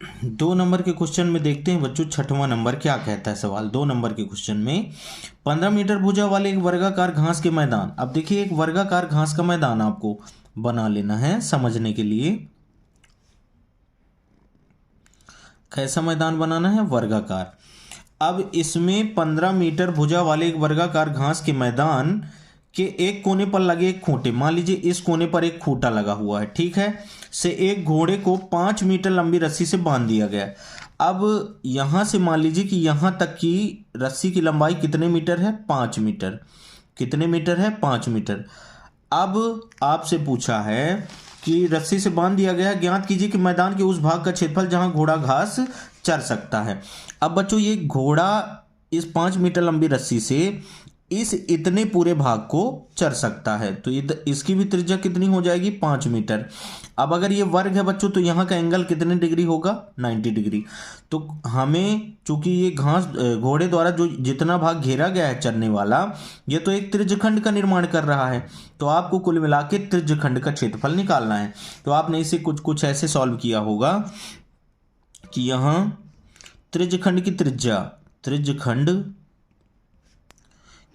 दो नंबर के क्वेश्चन में देखते हैं बच्चों, छठवां नंबर क्या कहता है सवाल। दो नंबर के क्वेश्चन में 15 मीटर भुजा वाले एक वर्गाकार घास के मैदान। अब देखिए एक वर्गाकार घास का मैदान आपको बना लेना है समझने के लिए। कैसा मैदान बनाना है? वर्गाकार। अब इसमें 15 मीटर भुजा वाले एक वर्गाकार घास के मैदान के एक कोने पर लगे एक खूंटे, मान लीजिए इस कोने पर एक खूंटा लगा हुआ है, ठीक है, से एक घोड़े को 5 मीटर लंबी रस्सी से बांध दिया गया। अब यहां से मान लीजिए कि यहां तक की रस्सी की लंबाई कितने मीटर है? 5 मीटर। कितने मीटर है? 5 मीटर। अब आपसे पूछा है कि रस्सी से बांध दिया गया है, ज्ञात कीजिए कि मैदान के उस भाग का क्षेत्रफल जहां घोड़ा घास चर सकता है। अब बच्चों ये घोड़ा इस 5 मीटर लंबी रस्सी से इस इतने पूरे भाग को चर सकता है, तो इसकी भी त्रिज्या कितनी हो जाएगी? 5 मीटर। अब अगर ये वर्ग है बच्चों तो यहाँ का एंगल कितने डिग्री होगा? 90 डिग्री। तो हमें चूंकि ये घास घोड़े द्वारा जो जितना भाग घेरा गया है चरने वाला, ये तो एक त्रिज्यखंड का निर्माण कर रहा है, तो आपको कुल मिला के त्रिज्यखंड का क्षेत्रफल निकालना है। तो आपने इसे कुछ कुछ ऐसे सॉल्व किया होगा कि यहाँ त्रिज्यखंड की त्रिज्या, त्रिज्यखंड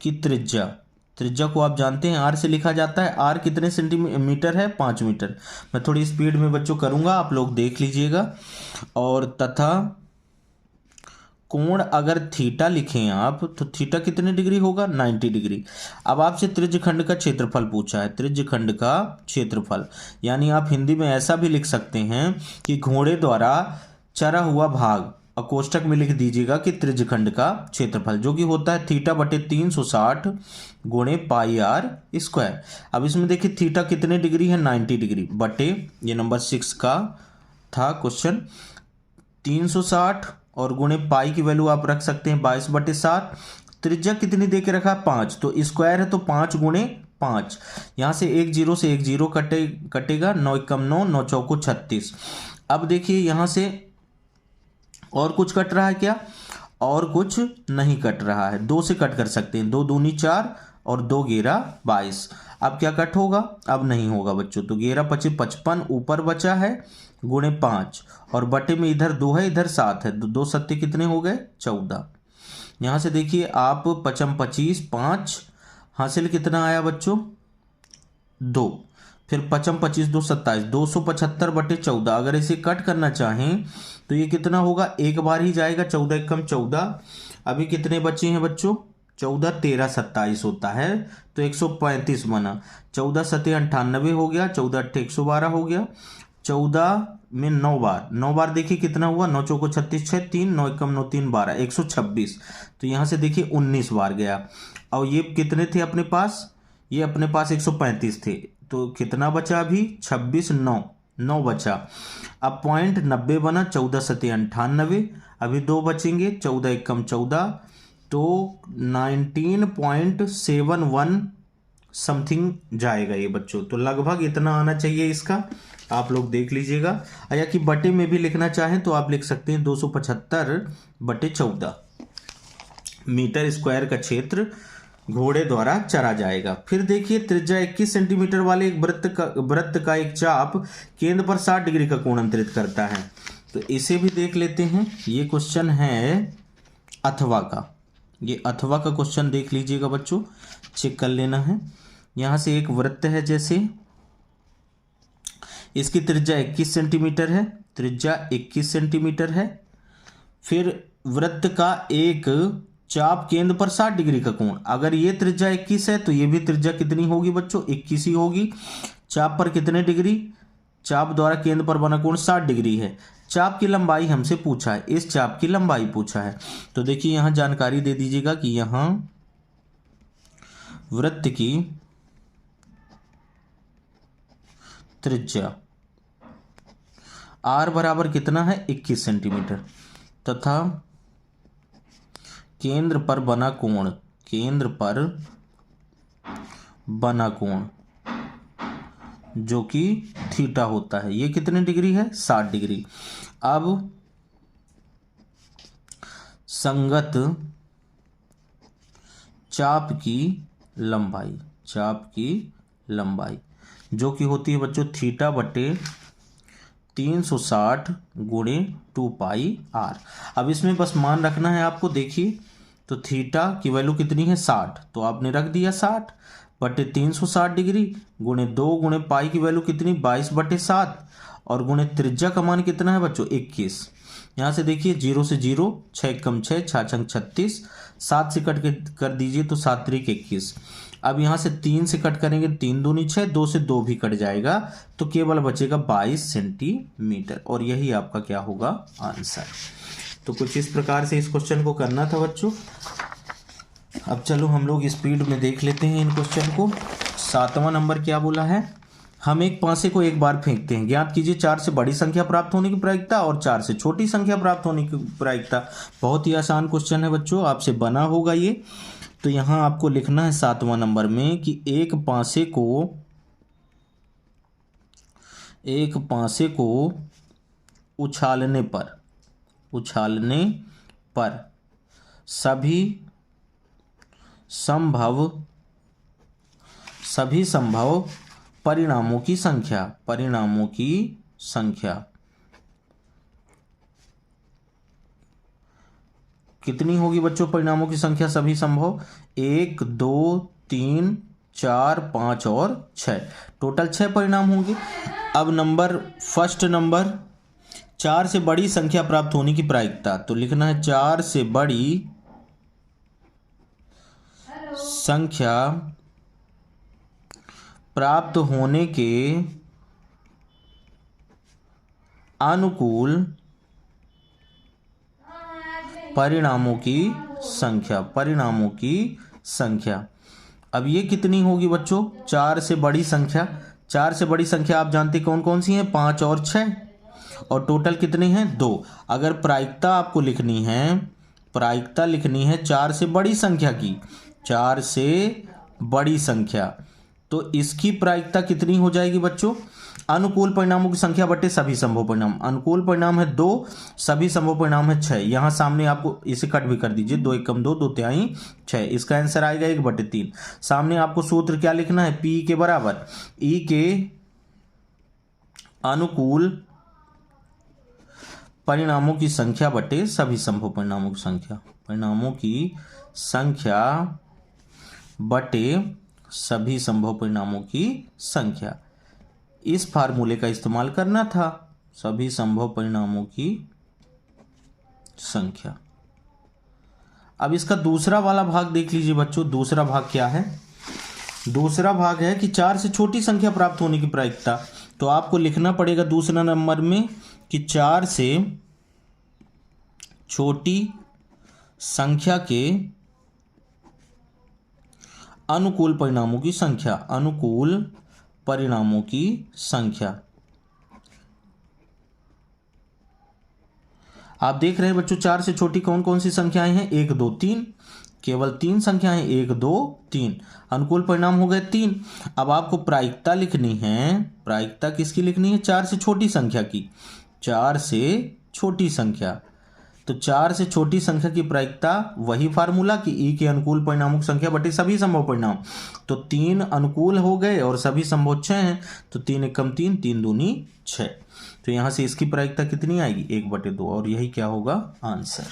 की त्रिज्या, त्रिज्या को आप जानते हैं आर से लिखा जाता है। आर कितने सेंटीमीटर है? 5 मीटर। मैं थोड़ी स्पीड में बच्चों करूंगा, आप लोग देख लीजिएगा। और तथा कोण अगर थीटा लिखें आप तो थीटा कितने डिग्री होगा? 90 डिग्री। अब आपसे त्रिज्यखंड का क्षेत्रफल पूछा है, त्रिज्यखंड का क्षेत्रफल, यानी आप हिंदी में ऐसा भी लिख सकते हैं कि घोड़े द्वारा चरा हुआ भाग, और कोष्टक में लिख दीजिएगा कि त्रिज्यखंड का क्षेत्रफल, जो कि होता है थीटा बटे 360 गुणे पाई आर स्क्वायर। अब इसमें देखिए थीटा कितने डिग्री है? 90 डिग्री, बटे ये नंबर 6 का था क्वेश्चन, 360 और गुणे पाई की वैल्यू आप रख सकते हैं 22/7। त्रिज्या कितनी दे के रखा? 5, तो स्क्वायर है तो 5 गुणे 5। यहां से एक जीरो से एक जीरो कटेगा, 9 एकम 9, 9 चौको 36। अब देखिए यहां से और कुछ कट रहा है क्या? और कुछ नहीं कट रहा है, 2 से कट कर सकते हैं, 2 दूनी 4 और 2 गेरा 22। अब क्या कट होगा? अब नहीं होगा बच्चों, तो 11 पचे 55 ऊपर बचा है गुणे 5, और बटे में इधर 2 है इधर 7 है, 2 सत्ते कितने हो गए? 14। यहां से देखिए आप 55 25 5 हासिल कितना आया बच्चों? 2। फिर 55 25 2 27, 275/14। अगर इसे कट करना चाहें तो ये कितना होगा? एक बार ही जाएगा, 14 एकम 14। अभी कितने बचे हैं बच्चों? 14 13 27 होता है, तो 135 बना, 14 सत्ते 98 हो गया, 14 अट्ठे 112 हो गया, 14 में 9 बार, 9 बार देखिए कितना हुआ? 9 चौको 36, 6 3, 9 एकम 9 3 12, 126। तो यहाँ से देखिए 19 बार गया। और ये कितने थे अपने पास? ये अपने पास 135 थे, तो कितना बचा अभी? 26 9, 9 बचा। अब पॉइंट 90 बना, 14 सत्ते 98, अभी 2 बचेंगे, 14 एकम 14, तो 19.71 समथिंग जाएगा ये बच्चों, तो लगभग इतना आना चाहिए इसका, आप लोग देख लीजिएगा। या कि बटे में भी लिखना चाहें तो आप लिख सकते हैं 275/14 मीटर स्क्वायर का क्षेत्र घोड़े द्वारा चरा जाएगा। फिर देखिए त्रिज्या 21 सेंटीमीटर वाले एक वृत्त का एक चाप केंद्र पर 60 डिग्री का कोण अंतरित करता है, तो इसे भी देख लेते हैं। ये क्वेश्चन है अथवा का, ये अथवा का क्वेश्चन देख लीजिएगा बच्चों, चेक कर लेना है। यहां से एक वृत्त है, जैसे इसकी त्रिज्या 21 सेंटीमीटर है, त्रिज्या 21 सेंटीमीटर है। फिर वृत्त का एक चाप केंद्र पर 60 डिग्री का कोण, अगर ये त्रिज्या 21 है तो ये भी त्रिज्या कितनी होगी बच्चों? 21 ही होगी। चाप पर कितने डिग्री? चाप द्वारा केंद्र पर बना कोण 60 डिग्री है। चाप की लंबाई हमसे पूछा है, इस चाप की लंबाई पूछा है, तो देखिए यहां जानकारी दे दीजिएगा कि यहां वृत्त की त्रिज्या आर बराबर कितना है? 21 सेंटीमीटर, तथा केंद्र पर बना कोण, केंद्र पर बना कोण जो कि थीटा होता है, ये कितने डिग्री है? 60 डिग्री। अब संगत चाप की लंबाई, चाप की लंबाई जो कि होती है बच्चों थीटा बटे 360 गुणे 2 पाई आर। अब इसमें बस मान रखना है आपको। देखिए तो थीटा की वैल्यू कितनी है 60, तो आपने रख दिया 60 बटे 360 डिग्री गुणे 2 गुणे पाई की वैल्यू कितनी 22/7 और गुणे त्रिज्या का मान कितना है बच्चों 21। यहाँ से देखिए 0 से 0, 6 कम 6, 6 छंग 36, 7 से कट के कर दीजिए तो 7 त्रिक 21। अब यहाँ से 3 से कट करेंगे 3 दूनी 6, 2 से 2 भी कट जाएगा तो केवल बचेगा 22 सेंटीमीटर और यही आपका क्या होगा आंसर। तो कुछ इस प्रकार से इस क्वेश्चन को करना था बच्चों। अब चलो हम लोग स्पीड में देख लेते हैं इन क्वेश्चन को। 7वां नंबर क्या बोला है, हम एक पासे को एक बार फेंकते हैं, ज्ञात कीजिए 4 से बड़ी संख्या प्राप्त होने की प्रायिकता और 4 से छोटी संख्या प्राप्त होने की प्रायिकता। बहुत ही आसान क्वेश्चन है बच्चों, आपसे बना होगा ये। तो यहाँ आपको लिखना है 7वां नंबर में कि एक पासे को उछालने पर सभी संभव परिणामों की संख्या कितनी होगी बच्चों। परिणामों की संख्या सभी संभव 1 2 3 4 5 और 6, टोटल 6 परिणाम होंगे। अब फर्स्ट नंबर 4 से बड़ी संख्या प्राप्त होने की प्रायिकता, तो लिखना है 4 से बड़ी संख्या प्राप्त होने के अनुकूल परिणामों की संख्या। अब ये कितनी होगी बच्चों, 4 से बड़ी संख्या। 4 से बड़ी संख्या आप जानते कौन कौन सी हैं, 5 और 6, और टोटल कितने हैं 2। अगर प्रायिकता आपको लिखनी है 4 से बड़ी संख्या की, 4 से बड़ी संख्या, तो इसकी प्रायिकता कितनी हो जाएगी बच्चों, अनुकूल परिणामों की संख्या बटे सभी संभव परिणाम। अनुकूल परिणाम है 2, सभी संभव परिणाम है 6। यहां सामने आपको इसे कट भी कर दीजिए, 2 एकम 2, 2 तिहाई 6, इसका आंसर आएगा 1/3। सामने आपको सूत्र क्या लिखना है, पी के बराबर ई के अनुकूल परिणामों की संख्या बटे सभी संभव परिणामों की संख्या। इस फार्मूले का इस्तेमाल करना था, सभी संभव परिणामों की संख्या। अब इसका दूसरा वाला भाग देख लीजिए बच्चों। दूसरा भाग क्या है, दूसरा भाग है कि 4 से छोटी संख्या प्राप्त होने की प्रायिकता। तो आपको लिखना पड़ेगा दूसरा नंबर में कि 4 से छोटी संख्या के अनुकूल परिणामों की संख्या। आप देख रहे हैं बच्चों 4 से छोटी कौन कौन सी संख्याएं हैं, 1 2 3, केवल 3 संख्याएं, 1 2 3, अनुकूल परिणाम हो गए 3। अब आपको प्रायिकता लिखनी है, प्रायिकता किसकी लिखनी है, 4 से छोटी संख्या की, 4 से छोटी संख्या। तो 4 से छोटी संख्या की प्रायिकता वही फार्मूला कि ई के अनुकूल परिणामों की संख्या बटे सभी संभव परिणाम। तो 3 अनुकूल हो गए और सभी संभव 6 हैं, तो 3 एकम 3, 3 दूनी 6। तो यहां से इसकी प्रायिकता कितनी आएगी, 1/2, और यही क्या होगा आंसर।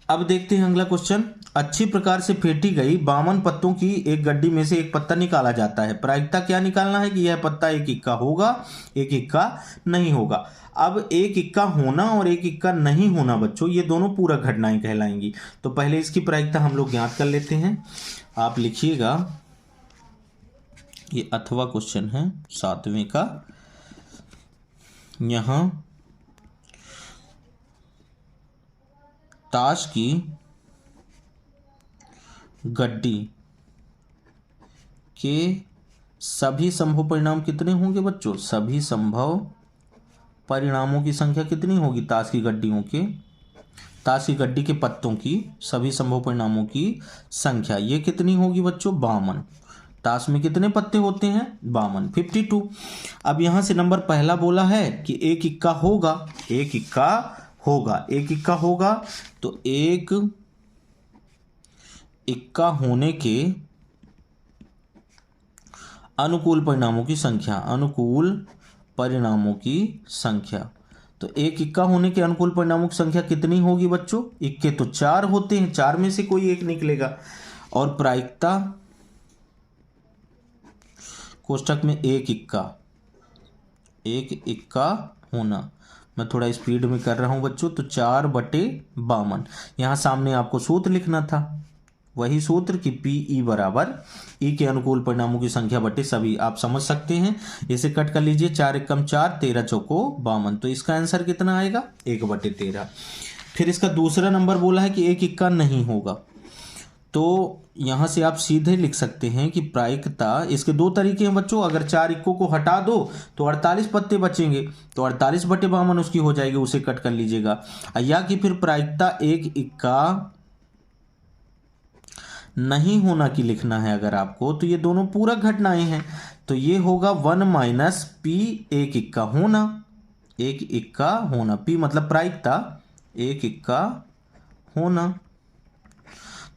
अब देखते हैं अगला क्वेश्चन। अच्छी प्रकार से फेंटी गई 52 पत्तों की एक गड्डी में से एक पत्ता निकाला जाता है। प्रायिकता क्या निकालना है कि यह पत्ता एक इक्का होगा, एक इक्का नहीं होगा। अब एक इक्का होना और एक इक्का नहीं होना बच्चों, ये दोनों पूरक घटनाएं कहलाएंगी। तो पहले इसकी प्रायिकता हम लोग ज्ञात कर लेते हैं। आप लिखिएगा, ये अथवा क्वेश्चन है 7वें का। यहां ताश की गड्डी के सभी संभव परिणाम कितने होंगे बच्चों, सभी संभव परिणामों की संख्या कितनी होगी, ताश की गड्डी के पत्तों की सभी संभव परिणामों की संख्या, ये कितनी होगी बच्चों, 52। ताश में कितने पत्ते होते हैं, 52, 52। अब यहां से नंबर पहला बोला है कि एक इक्का होगा, एक इक्का होगा, तो एक इक्का होने के अनुकूल परिणामों की संख्या, अनुकूल परिणामों की संख्या। तो एक इक्का होने के अनुकूल परिणामों की संख्या कितनी होगी बच्चों? इक्के तो 4 होते हैं, 4 में से कोई एक निकलेगा। और प्रायिकता कोष्ठक में एक इक्का होना, मैं थोड़ा स्पीड में कर रहा हूं बच्चों, तो 4/52। यहाँ सामने आपको सूत्र लिखना था, वही सूत्र कि PE बराबर E के अनुकूल परिणामों की संख्या बटे सभी। आप समझ सकते हैं, इसे कट कर लीजिए, 4 एकम 4, 13 चौको 52। तो इसका आंसर कितना आएगा? 1/13। फिर इसका दूसरा नंबर बोला है कि एक इक्का नहीं होगा, तो यहाँ से आप सीधे लिख सकते हैं कि प्रायिकता, इसके दो तरीके हैं बच्चों। अगर 4 इक्कों को हटा दो तो 48 पत्ते बचेंगे, तो 48/52 उसकी हो जाएगी, उसे कट कर लीजिएगा। या कि फिर प्रायिकता एक इक्का नहीं होना की लिखना है अगर आपको, तो ये दोनों पूरक घटनाएं हैं, तो ये होगा 1 - P एक इक्का होना, P मतलब प्रायिकता एक इक्का होना।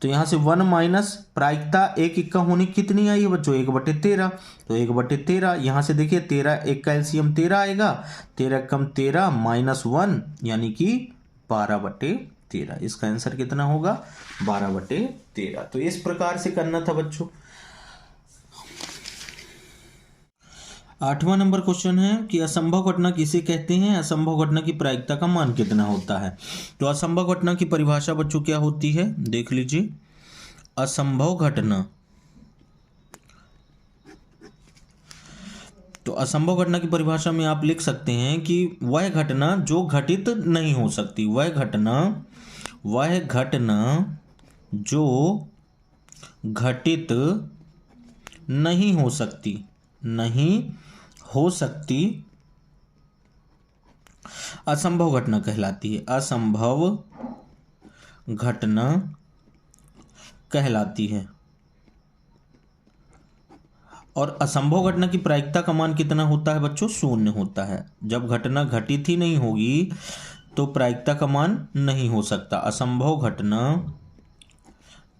तो यहां से 1 - प्रायिकता एक इक्का होने कितनी आई है बच्चों? 1/13। तो 1/13 यहां से देखिए, 13 एक का एलसीएम 13 आएगा, 13 कम 13 -1 यानी कि 12/13। इसका आंसर कितना होगा? 12/13। तो इस प्रकार से करना था बच्चों। 8वां नंबर क्वेश्चन है कि असंभव घटना किसे कहते हैं? असंभव घटना की प्रायिकता का मान कितना होता है? तो असंभव घटना की परिभाषा बच्चों क्या होती है, देख लीजिए। असंभव घटना, तो असंभव घटना की परिभाषा में आप लिख सकते हैं कि वह घटना जो घटित नहीं हो सकती, वह घटना जो घटित नहीं हो सकती, असंभव घटना कहलाती है, असंभव घटना कहलाती है। और असंभव घटना की प्रायिकता का मान कितना होता है बच्चों? 0 होता है। जब घटना घटित ही नहीं होगी तो प्रायिकता का मान नहीं हो सकता। असंभव घटना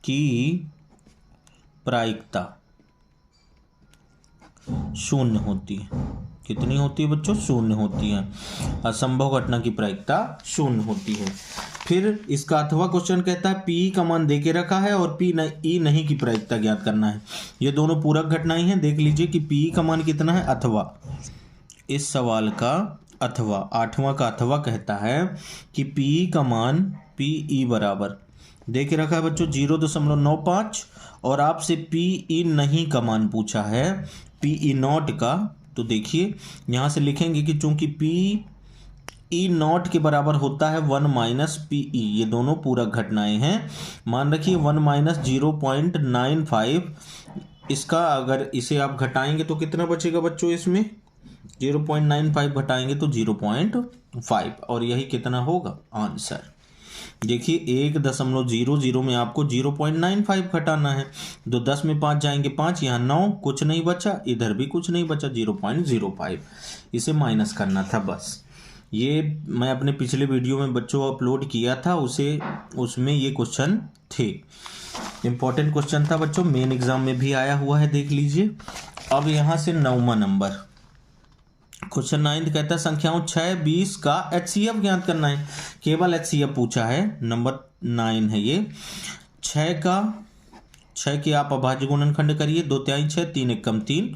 की प्रायिकता 0 होती है। कितनी होती है बच्चों? 0 होती है। असंभव घटना की प्रायिकता 0 होती है। फिर इसका अथवा क्वेश्चन कहता है पी का मान दे के रखा है और पी ई नहीं की प्रायिकता ज्ञात करना है। ये दोनों पूरक घटनाएं हैं। देख लीजिए कि पी का मान कितना है, अथवा। इस सवाल का अथवा, 8वां का अथवा कहता है कि पी का मान पी ई बराबर दे के रखा है बच्चों 0.95 और आपसे पी ई नहीं का मान पूछा है, पी ई नॉट का। तो देखिए यहाँ से लिखेंगे कि चूंकि पी ई नॉट के बराबर होता है 1 - पी ई, ये दोनों पूरक घटनाएं हैं। मान रखिए 1 - 0.95, इसका अगर इसे आप घटाएंगे तो कितना बचेगा बच्चों? इसमें 0.95 घटाएंगे तो 0.5, और यही कितना होगा आंसर। देखिए 1.00 में आपको 0.95 घटाना है, तो 10 में 5 जाएंगे 5, यहाँ 9, कुछ नहीं बचा, इधर भी कुछ नहीं बचा, 0.05, इसे माइनस करना था बस। ये मैं अपने पिछले वीडियो में बच्चों अपलोड किया था, उसमें ये क्वेश्चन थे, इंपॉर्टेंट क्वेश्चन था बच्चों, मेन एग्जाम में भी आया हुआ है, देख लीजिए। अब यहाँ से 9वां नंबर क्वेश्चन 9 कहता है संख्याओं 6, 20 का HCF ज्ञात करना है। केवल HCF पूछा है, नंबर 9 है ये। 6 के आप अभाज्य गुणनखंड करिए, 2 तिहाई 6, 3 एकम 3।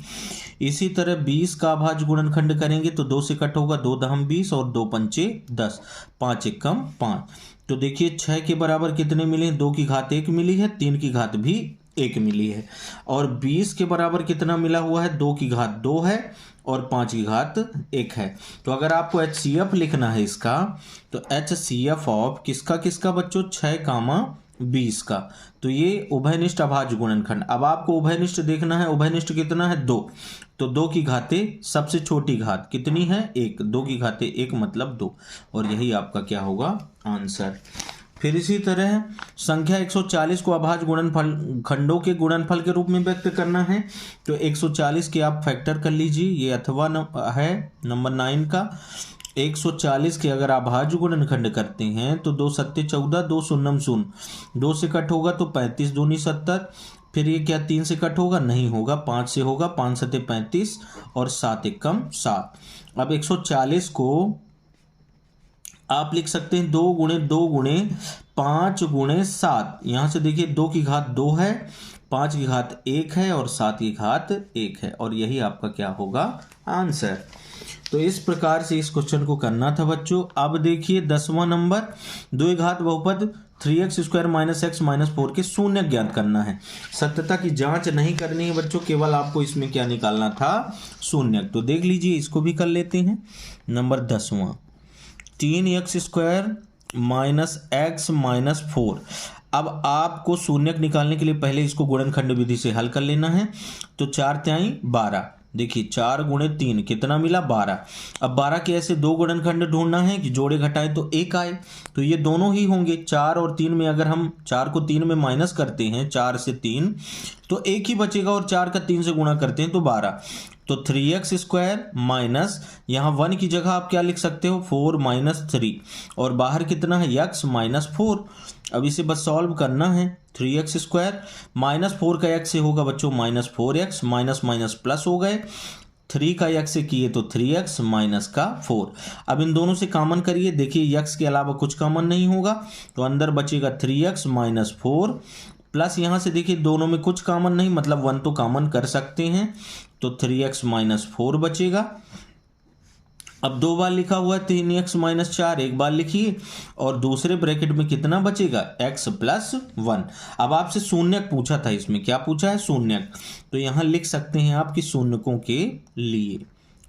इसी तरह 20 का अभाज्य गुणनखंड करेंगे तो 2 से कट होगा, 2 दहम 20 और 2 पंचे 10, 5 एकम 5। तो देखिए 6 के बराबर कितने मिले? 2 की घात 1 मिली है, 3 की घात भी 1 मिली है, और 20 के बराबर कितना मिला हुआ है? 2 की घात 2 है और 5 की घात 1 है। तो अगर आपको HCF लिखना है इसका, तो HCF ऑफ किसका बच्चों? 6, 20 का। तो ये उभयनिष्ठ अभाज्य गुणनखंड। अब आपको उभयनिष्ठ देखना है, उभयनिष्ठ कितना है? 2, तो 2 की घातें सबसे छोटी घात कितनी है? 1, 2 की घातें 1 मतलब 2, और यही आपका क्या होगा आंसर। फिर इसी तरह संख्या 140 को अभाज्य गुणनफल खंडों के गुणनफल के रूप में व्यक्त करना है, तो 140 के आप फैक्टर कर लीजिए, ये अथवा है नंबर 9 का। 140 के अगर अभाज्य गुणनखंड करते हैं तो 2 सत्ते 14, 2 शून्यम 0, 2 से कट होगा तो 35 दूनी 70, फिर ये क्या 3 से कट होगा, नहीं होगा, 5 से होगा, 5 सते 35 और 7 एकम 7। अब 140 को आप लिख सकते हैं 2 गुणे 2 गुणे 5 गुणे 7। यहाँ से देखिए 2 की घात 2 है, 5 की घात 1 है और 7 की घात 1 है, और यही आपका क्या होगा, आंसर। तो इस प्रकार से इस क्वेश्चन को करना था बच्चों। अब देखिए 10वां नंबर, द्विघात बहुपद 3x² - x - 4 के शून्य ज्ञात करना है। सत्यता की जांच नहीं करनी है बच्चों, केवल आपको इसमें क्या निकालना था, शून्य। तो देख लीजिए, इसको भी कर लेते हैं। नंबर 10वां, 3x² - x - 4। अब आपको शून्यक निकालने के लिए पहले इसको गुणनखंड विधि से हल कर लेना है। तो 4 तिहाई 12, देखिए 4 गुणे 3 कितना मिला, 12। अब 12 के ऐसे 2 गुणनखंड ढूंढना है कि जोड़े घटाएं तो 1 आए, तो ये दोनों ही होंगे। 4 और 3 में अगर हम 4 को 3 में माइनस करते हैं, 4 से 3, तो 1 ही बचेगा, और 4 का 3 से गुणा करते हैं तो 12। तो 3x² माइनस, यहाँ 1 की जगह आप क्या लिख सकते हो, 4 - 3, और बाहर कितना है, x - 4। अब इसे बस सॉल्व करना है। 3x² - 4 का x से होगा बच्चों -4x, माइनस माइनस प्लस हो गए, 3 का x से किए तो 3x माइनस का 4। अब इन दोनों से कॉमन करिए, देखिए x के अलावा कुछ कॉमन नहीं होगा, तो अंदर बचेगा 3x - 4, प्लस यहाँ से देखिए दोनों में कुछ कॉमन नहीं, मतलब 1 तो कॉमन कर सकते हैं, तो 3x - 4 बचेगा। अब 2 बार लिखा हुआ है 3x - 4, एक बार लिखिए, और दूसरे ब्रैकेट में कितना बचेगा, x + 1। अब आपसे शून्यक पूछा था, इसमें क्या पूछा है, शून्यक। तो यहाँ लिख सकते हैं आप कि शून्यकों के लिए,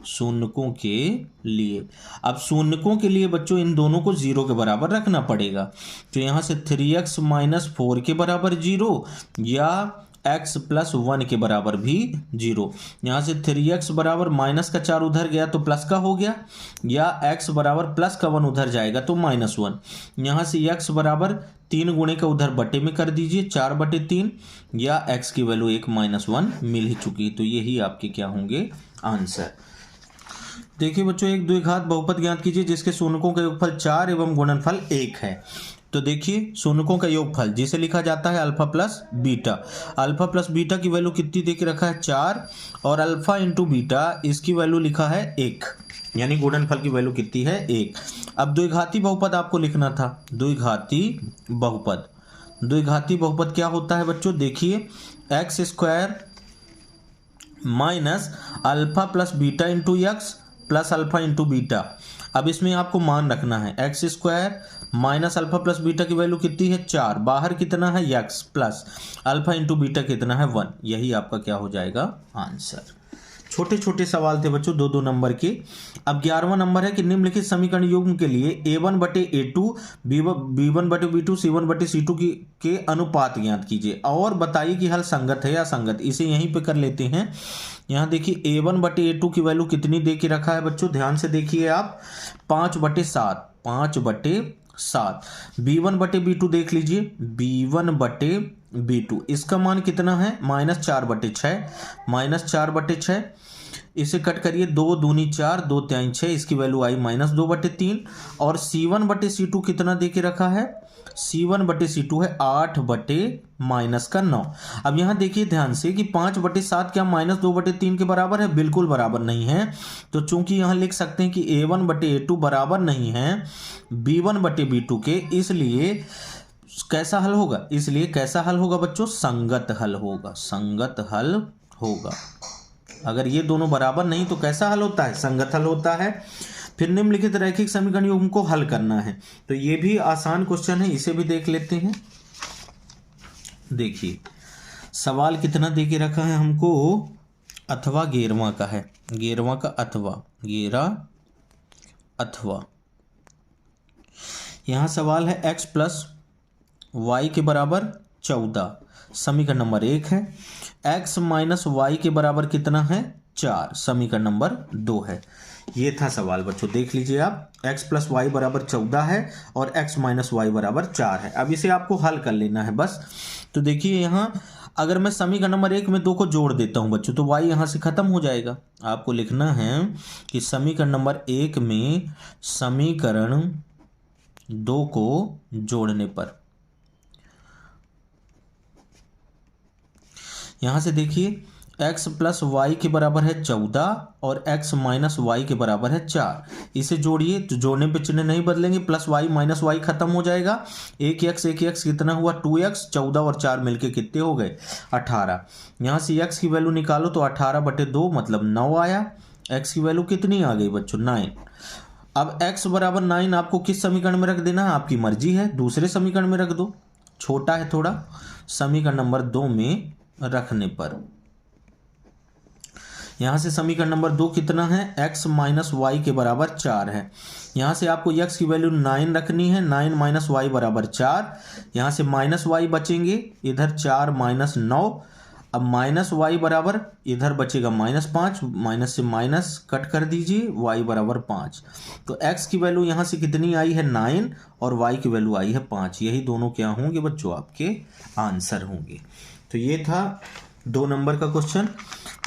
शून्यकों के लिए। अब शून्यकों के लिए बच्चों इन दोनों को 0 के बराबर रखना पड़ेगा। तो यहाँ से 3x - 4 के बराबर 0, या x + 1 के बराबर भी 0। यहाँ से 3x बराबर माइनस का 4 उधर गया तो प्लस का हो गया, या x बराबर प्लस का 1 उधर जाएगा तो -1। यहाँ से x बराबर 3 गुणे का उधर बटे में कर दीजिए, 4/3, या x की वैल्यू 1 - 1 मिल ही चुकी। तो यही आपके क्या होंगे, आंसर। देखिए बच्चों, एक द्विघात बहुपद ज्ञात कीजिए जिसके शून्यकों का योगफल 4 एवं गुणनफल 1 है। तो देखिए शून्यकों का योगफल जिसे लिखा जाता है alpha plus beta. Alpha plus beta की वैल्यू कितनी दे के रखा है, 4, और अल्फा इंटू बीटा इसकी वैल्यू लिखा है 1, यानी गुणनफल की वैल्यू कितनी है, 1। अब द्विघाती बहुपद आपको लिखना था, द्विघाती बहुपद। द्विघाती बहुपद क्या होता है बच्चों, देखिए x² minus alpha plus beta into x plus alpha into beta. अब इसमें आपको मान रखना है x² minus alpha plus beta की वैल्यू कितनी है, 4, बाहर कितना है x, plus alpha into beta कितना है, 1। यही आपका क्या हो जाएगा, आंसर। छोटे छोटे सवाल थे बच्चों, 2-2 नंबर के। अब 11वां नंबर है कि निम्नलिखित समीकरण युग्म के लिए a1/a2 b1/b2 c1/c2 के अनुपात ज्ञात कीजिए और बताइए कि हल संगत है या असंगत। इसे यहीं पे कर लेते हैं। यहाँ देखिए a1/a2 की वैल्यू कितनी दे के रखा है बच्चों, ध्यान से देखिए आप, 5/7, 5/7। b1/b2 देख लीजिए, b1/b2 इसका मान कितना है, -4/6, -4/6। इसे कट करिए, 2 दूनी 4, 2 तिहाई 6, इसकी वैल्यू आई -2/3। और c1/c2 कितना दे के रखा है, c1/c2 है 8/-9। अब यहाँ देखिए ध्यान से कि 5/7 क्या -2/3 के बराबर है, बिल्कुल बराबर नहीं है। तो चूंकि यहाँ लिख सकते हैं कि a1/a2 बराबर नहीं है b1/b2 के, इसलिए कैसा हल होगा, इसलिए कैसा हल होगा बच्चों, संगत हल होगा, संगत हल होगा। अगर ये दोनों बराबर नहीं तो कैसा हल होता है, संगत हल होता है। फिर निम्नलिखित रैखिक समीकरण युग्म को हल करना है। तो ये भी आसान क्वेश्चन है, इसे भी देख लेते हैं। देखिए सवाल कितना दे के रखा है हमको, अथवा 11वां का है, 11वां का अथवा, 11 अथवा। यहाँ सवाल है x + y के बराबर 14, समीकरण नंबर 1 है। x - y के बराबर कितना है, 4, समीकरण नंबर 2 है। ये था सवाल बच्चों, देख लीजिए आप, x + y बराबर 14 है और x - y बराबर 4 है। अब इसे आपको हल कर लेना है बस। तो देखिए यहाँ अगर मैं समीकरण नंबर 1 में 2 को जोड़ देता हूँ बच्चों, तो y यहाँ से खत्म हो जाएगा। आपको लिखना है कि समीकरण नंबर 1 में समीकरण 2 को जोड़ने पर यहाँ से देखिए x प्लस वाई के बराबर है 14 और x माइनस वाई के बराबर है 4। इसे जोड़िए तो जोड़ने पे चिन्ह नहीं बदलेंगे, प्लस वाई माइनस वाई खत्म हो जाएगा। एक x कितना हुआ 2x, 14 और 4 मिलके कितने हो गए 18। यहाँ से x की वैल्यू निकालो तो 18/2 मतलब 9 आया। x की वैल्यू कितनी आ गई बच्चों 9। अब x बराबर 9 आपको किस समीकरण में रख देना है आपकी मर्जी है, दूसरे समीकरण में रख दो, छोटा है थोड़ा, समीकरण नंबर 2 में रखने पर। यहाँ से समीकरण नंबर 2 कितना है x माइनस वाई के बराबर 4 है। यहाँ से आपको x की वैल्यू 9 रखनी है, 9 माइनस वाई बराबर 4। यहाँ से माइनस वाई बचेंगे, इधर 4 माइनस 9। अब माइनस वाई बराबर इधर बचेगा -5, माइनस से माइनस कट कर दीजिए, y बराबर 5। तो x की वैल्यू यहाँ से कितनी आई है 9 और y की वैल्यू आई है 5। यही दोनों क्या होंगे बच्चों आपके आंसर होंगे। तो ये था 2 नंबर का क्वेश्चन।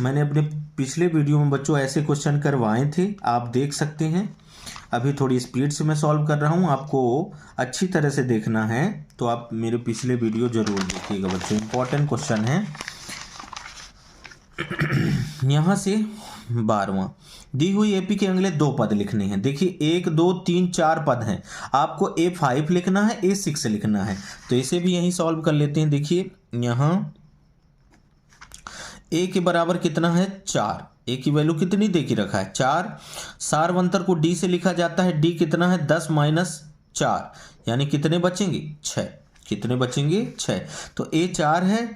मैंने अपने पिछले वीडियो में बच्चों ऐसे क्वेश्चन करवाए थे, आप देख सकते हैं। अभी थोड़ी स्पीड से मैं सॉल्व कर रहा हूँ, आपको अच्छी तरह से देखना है तो आप मेरे पिछले वीडियो जरूर देखिएगा बच्चों, इंपॉर्टेंट क्वेश्चन है। यहाँ से 12वां, दी हुई एपी के अगले 2 पद लिखने हैं। देखिए 1 2 3 4 पद हैं, आपको A5 लिखना है, A6 लिखना है। तो इसे भी यहीं सॉल्व कर लेते हैं। देखिए यहाँ a के बराबर कितना है 4, a की वैल्यू कितनी दे के रखा है 4। सारवंतर को d से लिखा जाता है, d कितना है 10 माइनस 4 यानी कितने बचेंगे 6। कितने बचेंगे 6। तो a 4 है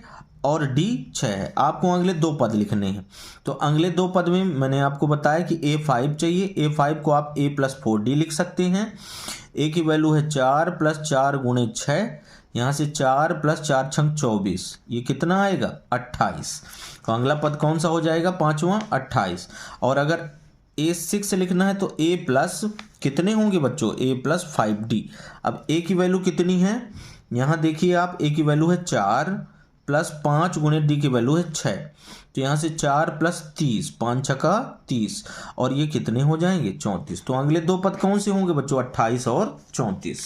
और d 6 है। आपको अगले 2 पद लिखने हैं। तो अगले 2 पद में मैंने आपको बताया कि a5 चाहिए। a5 को आप a प्लस 4d लिख सकते हैं। a की वैल्यू है 4 प्लस 4 गुणे 6, यहाँ से 4 प्लस 4 छंग 24, ये कितना आएगा 28। तो अगला पद कौन सा हो जाएगा 5वां 28। और अगर A6 लिखना है तो A प्लस कितने होंगे बच्चों A प्लस 5D। अब A की वैल्यू कितनी है, यहाँ देखिए आप A की वैल्यू है 4 प्लस 5 गुणे D की वैल्यू है 6। तो यहाँ से 4 प्लस 30, 5 छक्का 30 और ये कितने हो जाएंगे 34। तो अगले 2 पद कौन से होंगे बच्चों 28 और 34।